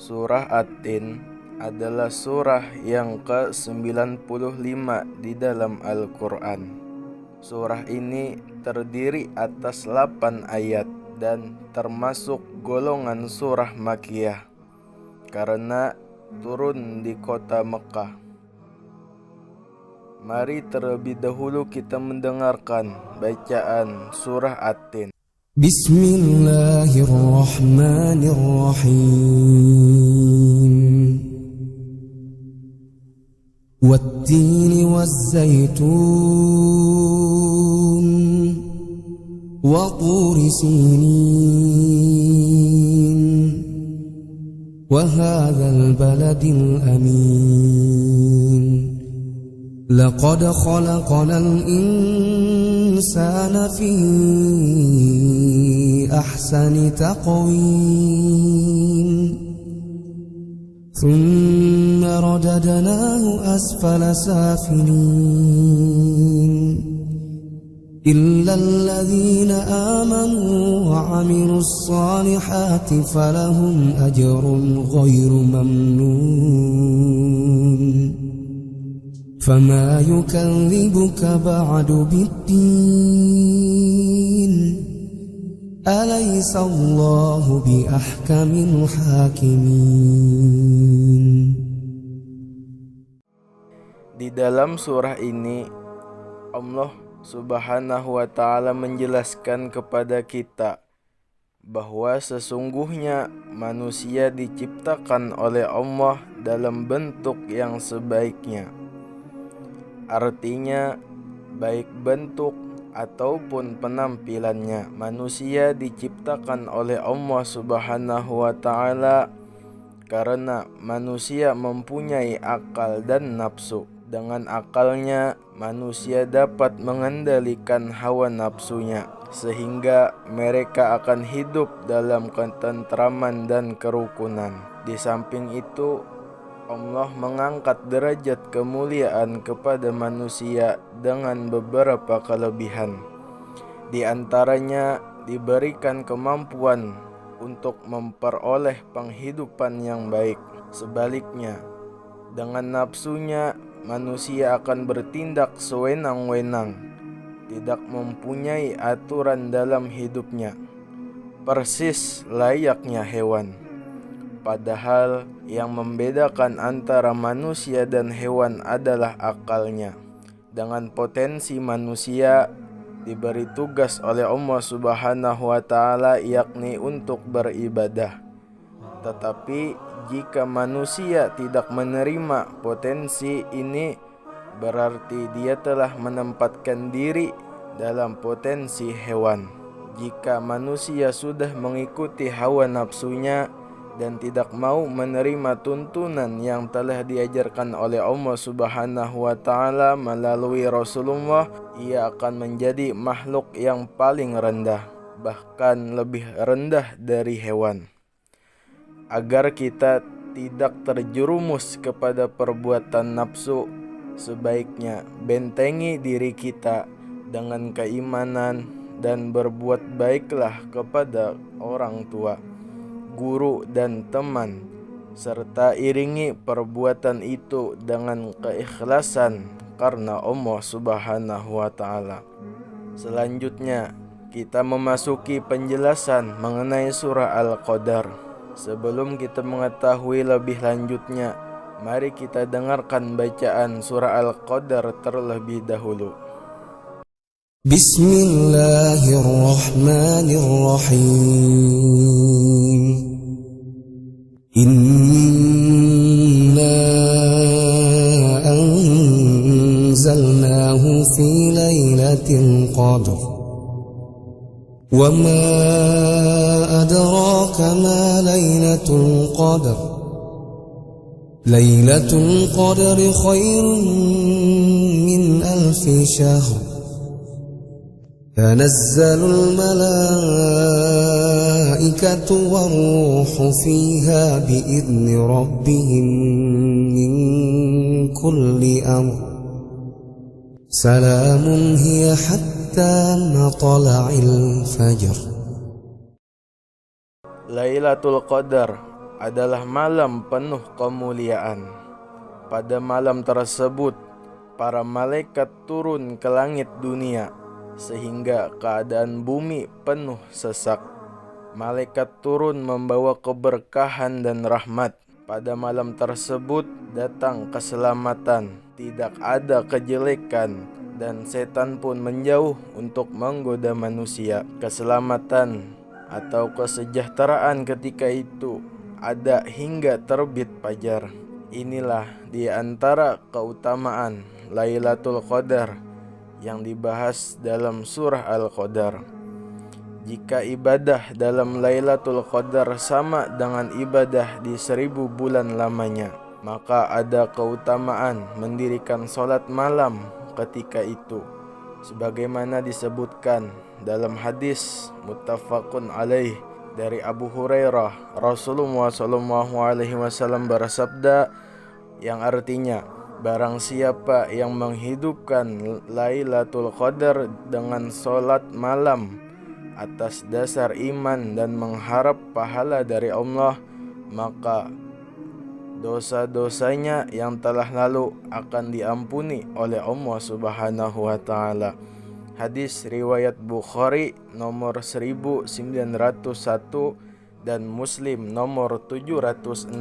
Surah At-Tin adalah surah yang ke-95 di dalam Al-Quran. Surah ini terdiri atas 8 ayat dan termasuk golongan surah Makkiyah karena turun di kota Mekah. Mari terlebih dahulu kita mendengarkan bacaan surah At-Tin. Bismillahirrahmanirrahim. Wat-tini waz-zaytun wa turi sinin wa hadzal baladil amin. Laqad khalaqnal insana fi ahsani taqwim. Thumma radadnahu asfala safilin. Illa alladhina amanu wa 'amilus salihati falahum ajrun ghairu mamnun. فما يكذبك بعد بالدين أليس الله بأحكم الحاكمين. Di dalam surah ini Allah Subhanahu wa ta'ala menjelaskan kepada kita bahwa sesungguhnya manusia diciptakan oleh Allah dalam bentuk yang sebaiknya. Artinya, baik bentuk ataupun penampilannya, manusia diciptakan oleh Allah Subhanahu wa ta'ala karena manusia mempunyai akal dan nafsu. Dengan akalnya, manusia dapat mengendalikan hawa nafsunya, sehingga mereka akan hidup dalam ketentraman dan kerukunan. Di samping itu, Allah mengangkat derajat kemuliaan kepada manusia dengan beberapa kelebihan. Di antaranya diberikan kemampuan untuk memperoleh penghidupan yang baik. Sebaliknya, dengan nafsunya manusia akan bertindak sewenang-wenang, tidak mempunyai aturan dalam hidupnya, persis layaknya hewan. Padahal yang membedakan antara manusia dan hewan adalah akalnya. Dengan potensi manusia diberi tugas oleh Allah Subhanahu wa ta'ala yakni untuk beribadah. Tetapi jika manusia tidak menerima potensi ini, berarti dia telah menempatkan diri dalam potensi hewan. Jika manusia sudah mengikuti hawa nafsunya dan tidak mau menerima tuntunan yang telah diajarkan oleh Allah Subhanahu wa ta'ala melalui Rasulullah, ia akan menjadi makhluk yang paling rendah, bahkan lebih rendah dari hewan. Agar kita tidak terjerumus kepada perbuatan nafsu, sebaiknya bentengi diri kita dengan keimanan dan berbuat baiklah kepada orang tua, guru dan teman, serta iringi perbuatan itu dengan keikhlasan karena Allah Subhanahu wa ta'ala. Selanjutnya, kita memasuki penjelasan mengenai surah Al-Qadar. Sebelum kita mengetahui lebih lanjutnya, mari kita dengarkan bacaan surah Al-Qadar terlebih dahulu. Bismillahirrahmanirrahim. Inna anzalnahu fi lailatul qadr. Wa ma adraka ma lailatul qadr. Lailatul qadri khairun min alfi syahr. تنزل الملائكة والروح فيها بإذن ربهم من كل أمر سلام هي حتى مطلع الفجر. Lailatul Qadar adalah malam penuh kemuliaan. Pada malam tersebut, para malaikat turun ke langit dunia sehingga keadaan bumi penuh sesak. Malaikat turun membawa keberkahan dan rahmat. Pada malam tersebut datang keselamatan, tidak ada kejelekan, dan setan pun menjauh untuk menggoda manusia. Keselamatan atau kesejahteraan ketika itu ada hingga terbit fajar. Inilah di antara keutamaan Lailatul Qadar yang dibahas dalam surah Al-Qadar. Jika ibadah dalam Lailatul Qadar sama dengan ibadah di 1000 bulan lamanya, maka ada keutamaan mendirikan sholat malam ketika itu, sebagaimana disebutkan dalam hadis muttafaqun alaih dari Abu Hurairah. Rasulullah SAW bersabda, yang artinya, barang siapa yang menghidupkan Lailatul Qadar dengan sholat malam atas dasar iman dan mengharap pahala dari Allah, maka dosa-dosanya yang telah lalu akan diampuni oleh Allah Subhanahu wa taala. Hadis riwayat Bukhari nomor 1901 dan Muslim nomor 760.